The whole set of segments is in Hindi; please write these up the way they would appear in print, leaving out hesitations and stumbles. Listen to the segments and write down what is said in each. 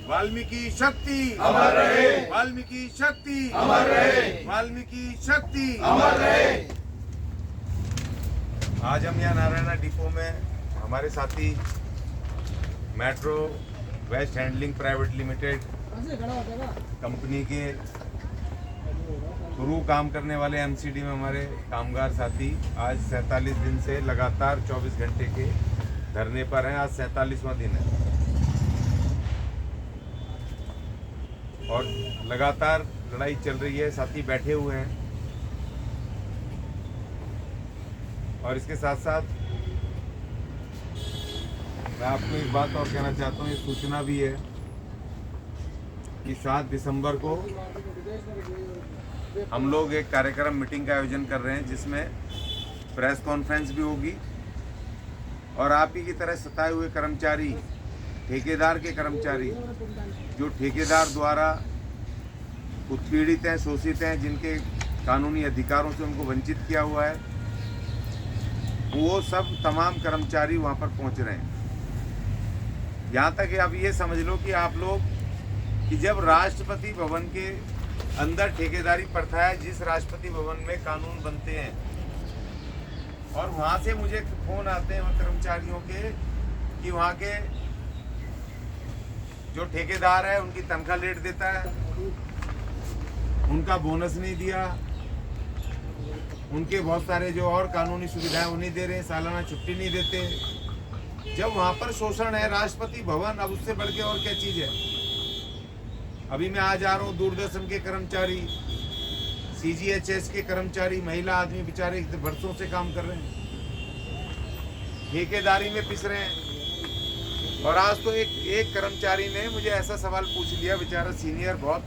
वाल्मीकि शक्ति अमर रहे, वाल्मीकि शक्ति अमर रहे, वाल्मीकि शक्ति अमर रहे। आज हम यहाँ नारायणा डिपो में हमारे साथी metro waste handling private limited company के थ्रू काम करने वाले एमसीडी में हमारे कामगार साथी आज 47 दिन से लगातार 24 घंटे के धरने पर हैं। आज 47वां दिन है और लगातार लड़ाई चल रही है। साथी बैठे हुए हैं और इसके साथ साथ मैं आपको एक बात और कहना चाहता हूँ, ये सूचना भी है कि 7 दिसंबर को हम लोग एक कार्यक्रम मीटिंग का आयोजन कर रहे हैं जिसमें प्रेस कॉन्फ्रेंस भी होगी और आप ही की तरह सताए हुए कर्मचारी, ठेकेदार के कर्मचारी जो ठेकेदार द्वारा उत्पीड़ित हैं, शोषित हैं, जिनके कानूनी अधिकारों से उनको वंचित किया हुआ है, वो सब तमाम कर्मचारी वहाँ पर पहुँच रहे हैं। यहाँ तक कि अब ये समझ लो कि आप लोग कि जब राष्ट्रपति भवन के अंदर ठेकेदारी प्रथा है, जिस राष्ट्रपति भवन में कानून बनते हैं, और वहाँ से मुझे फोन आते हैं उन कर्मचारियों के कि वहाँ के जो ठेकेदार है उनकी तनख्वाह लेट देता है, उनका बोनस नहीं दिया, उनके बहुत सारे जो और कानूनी सुविधाएं वो नहीं दे रहे हैं, सालाना छुट्टी नहीं देते। जब वहाँ पर शोषण है, राष्ट्रपति भवन, अब उससे बढ़ के और क्या चीज़ है। अभी मैं आज आ रहा हूँ, दूरदर्शन के कर्मचारी, सीजीएचएस के कर्मचारी, महिला आदमी बेचारे बरसों से काम कर रहे हैं, ठेकेदारी में पिस रहे हैं। और आज तो एक कर्मचारी ने मुझे ऐसा सवाल पूछ लिया, बेचारा सीनियर, बहुत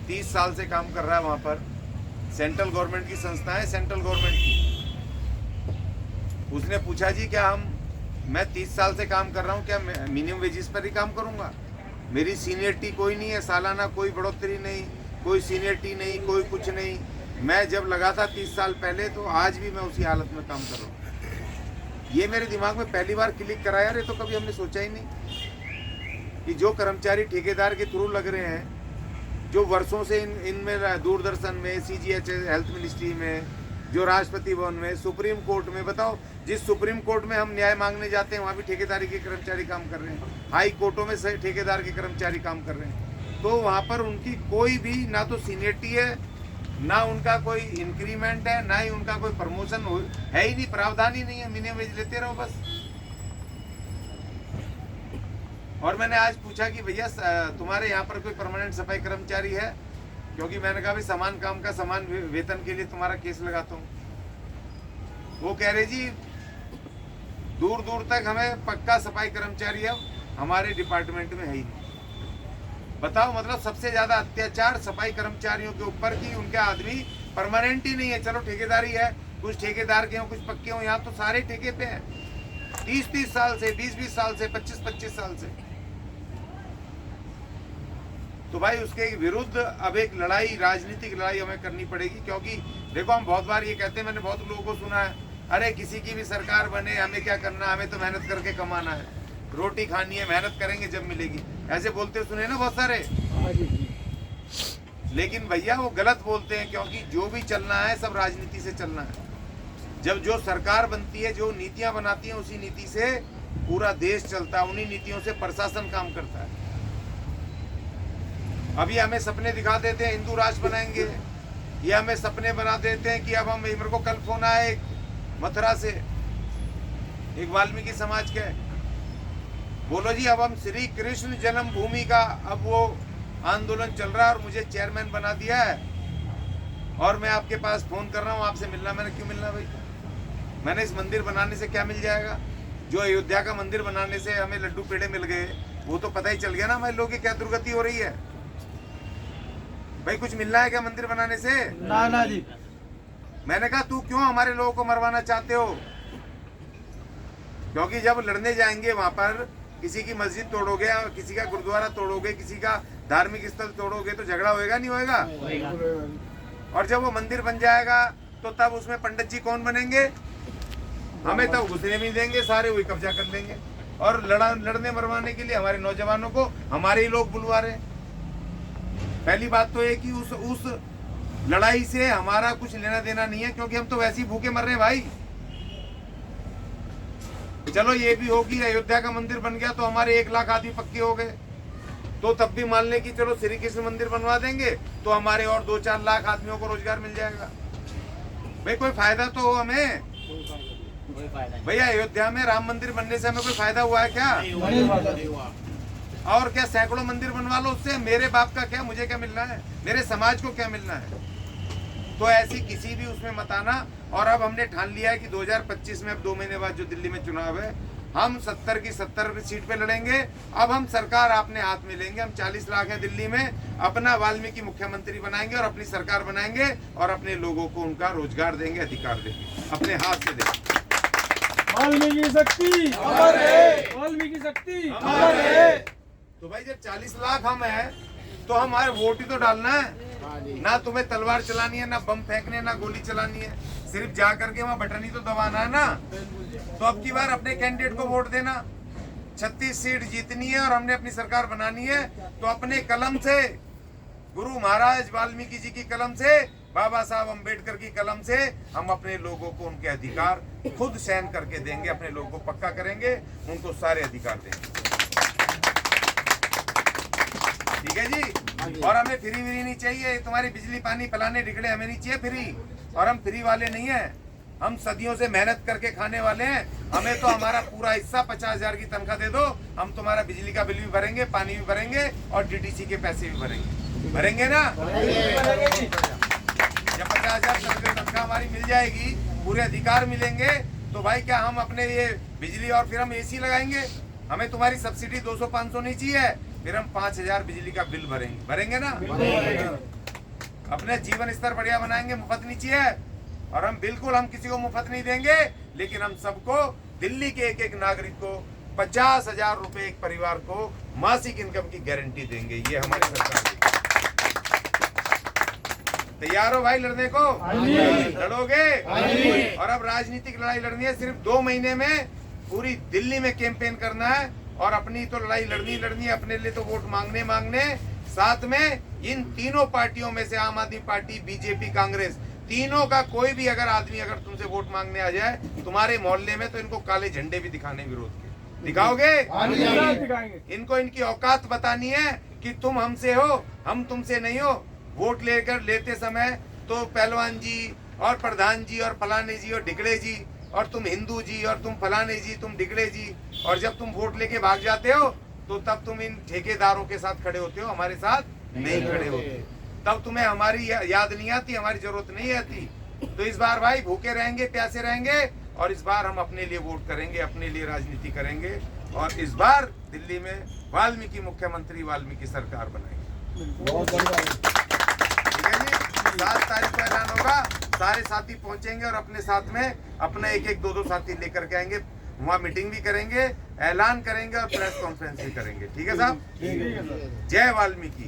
30 साल से काम कर रहा है वहाँ पर, सेंट्रल गवर्नमेंट की संस्था है, सेंट्रल गवर्नमेंट की। उसने पूछा जी क्या मैं 30 साल से काम कर रहा हूँ, क्या मिनिमम वेजेस पर ही काम करूँगा? मेरी सीनियरिटी कोई नहीं है, सालाना कोई बढ़ोतरी नहीं, कोई सीनियरिटी नहीं, कोई कुछ नहीं। मैं जब लगा था 30 साल पहले, तो आज भी मैं उसी हालत में काम कर रहा हूँ। ये मेरे दिमाग में पहली बार क्लिक करा यार, ये तो कभी हमने सोचा ही नहीं कि जो कर्मचारी ठेकेदार के थ्रू लग रहे हैं, जो वर्षों से इनमें दूरदर्शन में, सीजीएचएस, हेल्थ मिनिस्ट्री में, जो राष्ट्रपति भवन में, सुप्रीम कोर्ट में, बताओ जिस सुप्रीम कोर्ट में हम न्याय मांगने जाते हैं वहाँ भी ठेकेदारी के कर्मचारी काम कर रहे हैं, हाई कोर्टों में से ठेकेदार के कर्मचारी काम कर रहे हैं। तो वहाँ पर उनकी कोई भी ना तो सीनियरिटी है, ना उनका कोई इंक्रीमेंट है, ना ही उनका कोई प्रमोशन है ही नहीं, प्रावधान ही नहीं है, मिनिमम वेज लेते रहो बस। और मैंने आज पूछा कि भैया तुम्हारे यहाँ पर कोई परमानेंट सफाई कर्मचारी है? क्योंकि मैंने कहा भाई समान काम का समान वेतन के लिए तुम्हारा केस लगाता हूँ। वो कह रहे जी दूर दूर तक हमें पक्का सफाई कर्मचारी है हमारे डिपार्टमेंट में है ही नहीं। बताओ, मतलब सबसे ज्यादा अत्याचार सफाई कर्मचारियों के ऊपर की, उनके आदमी परमानेंट ही नहीं है। चलो ठेकेदारी है, कुछ ठेकेदार के हो, कुछ पक्के हो, यहाँ तो सारे ठेके पे हैं, 30-30 साल से, 20-20 साल से, 25-25 साल से। तो भाई उसके विरुद्ध अब एक लड़ाई, राजनीतिक लड़ाई हमें करनी पड़ेगी। क्योंकि देखो, हम बहुत बार ये कहते हैं, मैंने बहुत लोगों को सुना है, अरे किसी की भी सरकार बने, हमें क्या करना, हमें तो मेहनत करके कमाना है, रोटी खानी है, मेहनत करेंगे जब मिलेगी, ऐसे बोलते सुने ना बहुत सारे। लेकिन भैया वो गलत बोलते हैं, क्योंकि जो भी चलना है सब राजनीति से चलना है। जब जो सरकार बनती है, जो नीतियां बनाती हैं, उसी नीति से पूरा देश चलता है, उन्हीं नीतियों से प्रशासन काम करता है। अभी हमें सपने दिखा देते हैं हिंदू राष्ट्र बनाएंगे, ये हमें सपने बना देते हैं कि अब हम, मेरे को कल फोन आया एक मथुरा से, एक वाल्मीकि समाज के, बोलो जी अब हम श्री कृष्ण जन्मभूमि का अब वो आंदोलन चल रहा है और मुझे चेयरमैन बना दिया है और मैं आपके पास फोन कर रहा हूँ आपसे मिलना। मैंने क्यों मिलना भाई? मैंने इस मंदिर बनाने से क्या मिल जाएगा? जो अयोध्या का मंदिर बनाने से हमें लड्डू पेड़े मिल गए, वो तो पता ही चल गया ना हमारे लोगों की क्या दुर्गति हो रही है। भाई कुछ मिलना है क्या मंदिर बनाने से? ना ना जी। मैंने कहा तू क्यों हमारे लोगों को मरवाना चाहते हो? क्योंकि जब लड़ने जाएंगे वहां पर, किसी की मस्जिद तोड़ोगे, किसी का गुरुद्वारा तोड़ोगे, किसी का धार्मिक स्थल तोड़ोगे, तो झगड़ा होएगा नहीं होएगा? और जब वो मंदिर बन जाएगा तो तब उसमें पंडित जी कौन बनेंगे? हमें तब घुसने नहीं देंगे, सारे वही कब्जा कर लेंगे। और लड़ने मरवाने के लिए हमारे नौजवानों को हमारे ही लोग बुलवा रहे हैं। पहली बात तो ये कि उस लड़ाई से हमारा कुछ लेना देना नहीं है, क्योंकि हम तो वैसे ही भूखे मर रहे हैं भाई। चलो ये भी होगी, अयोध्या का मंदिर बन गया तो हमारे 1 लाख आदमी पक्के हो गए, तो तब भी मान ले कि चलो श्री कृष्ण मंदिर बनवा देंगे तो हमारे और 2-4 लाख आदमियों को रोजगार मिल जाएगा। भाई कोई फायदा तो हो हमें। भैया अयोध्या में राम मंदिर बनने से हमें कोई फायदा हुआ है क्या? और क्या सैकड़ों मंदिर बनवा लो, उससे मेरे बाप का क्या, मुझे क्या मिलना है, मेरे समाज को क्या मिलना है? तो ऐसी किसी भी उसमें मत आना। और अब हमने ठान लिया है कि 2025 में, अब 2 महीने बाद जो दिल्ली में चुनाव है, हम 70 की 70 सीट पे लड़ेंगे। अब हम सरकार अपने हाथ में लेंगे। हम 40 लाख हैं दिल्ली में, अपना वाल्मीकि मुख्यमंत्री बनाएंगे और अपनी सरकार बनाएंगे और अपने लोगों को उनका रोजगार देंगे, अधिकार देंगे, अपने हाथ से देंगे। वाल्मीकि शक्ति अमर है, वाल्मीकि शक्ति अमर है। तो भाई जब 40 लाख हम हैं तो हमारे वोट ही तो डालना है ना। तुम्हें तलवार चलानी है, ना बम फेंकने, ना गोली चलानी है, सिर्फ जा करके वहाँ बटन ही तो दबाना है ना। तो अब की बार अपने कैंडिडेट को वोट देना। 36 सीट जीतनी है और हमने अपनी सरकार बनानी है, तो अपने कलम से, गुरु महाराज वाल्मीकि जी की कलम से, बाबा साहब अम्बेडकर की कलम से हम अपने लोगों को उनके अधिकार खुद सहन करके देंगे, अपने लोगों को पक्का करेंगे, उनको सारे अधिकार देंगे। ठीक है जी। और हमें फ्री नहीं चाहिए, तुम्हारी बिजली पानी फलाने ढिकड़े हमें नहीं चाहिए फ्री। और हम फ्री वाले नहीं हैं, हम सदियों से मेहनत करके खाने वाले हैं। हमें तो हमारा पूरा हिस्सा 50,000 की तनख्वाह दे दो, हम तुम्हारा बिजली का बिल भी भरेंगे, पानी भी भरेंगे और डीटीसी के पैसे भी भरेंगे। भरेंगे ना? जब 50,000 तनख्वाह हमारी मिल जाएगी, पूरे अधिकार मिलेंगे, तो भाई क्या हम अपने ये बिजली, और फिर हम एसी लगाएंगे। हमें तुम्हारी सब्सिडी 200-500 नहीं चाहिए, फिर हम 5,000 बिजली का बिल भरेंगे। भरेंगे ना? अपने जीवन स्तर बढ़िया बनाएंगे, मुफ्त नहीं चाहिए। और हम बिल्कुल, हम किसी को मुफ्त नहीं देंगे, लेकिन हम सबको, दिल्ली के एक नागरिक को 50,000 रुपए एक परिवार को मासिक इनकम की गारंटी देंगे। ये हमारी सरकार की। तैयार हो भाई लड़ने को? लड़ोगे? और अब राजनीतिक लड़ाई लड़नी है, सिर्फ 2 महीने में पूरी दिल्ली में कैंपेन करना है और अपनी तो लड़ाई लड़नी है, अपने लिए तो वोट मांगने। साथ में इन तीनों पार्टियों में से, आम आदमी पार्टी, बीजेपी, कांग्रेस, तीनों का कोई भी अगर आदमी अगर तुमसे वोट मांगने आ जाए तुम्हारे मोहल्ले में, तो इनको काले झंडे भी दिखाने विरोध के। दिखाओगे? इनको इनकी औकात बतानी है कि तुम हमसे हो, हम तुमसे नहीं हो। वोट लेते समय तो पहलवान जी और प्रधान जी और फलाने जी और ढिकड़े जी, और तुम हिंदू जी और तुम फलाने जी, तुम ढिकड़े जी, और जब तुम वोट लेके भाग जाते हो तो तब तुम इन ठेकेदारों के साथ खड़े होते हो, हमारे साथ नहीं खड़े होते। तब तुम्हें हमारी याद नहीं आती, हमारी जरूरत नहीं आती। तो इस बार भाई भूखे रहेंगे, प्यासे रहेंगे, और इस बार हम अपने लिए वोट करेंगे, अपने लिए राजनीति करेंगे, और इस बार दिल्ली में वाल्मीकि मुख्यमंत्री, वाल्मीकि सरकार बनाएंगे। ठीक है जी। 7 तारीख को ऐलान होगा, सारे साथी पहुंचेंगे और अपने साथ में अपना 1-1, 2-2 साथी लेकर के आएंगे। वहाँ मीटिंग भी करेंगे, ऐलान करेंगे और प्रेस कॉन्फ्रेंस भी करेंगे। ठीक है साहब? जय वाल्मीकि।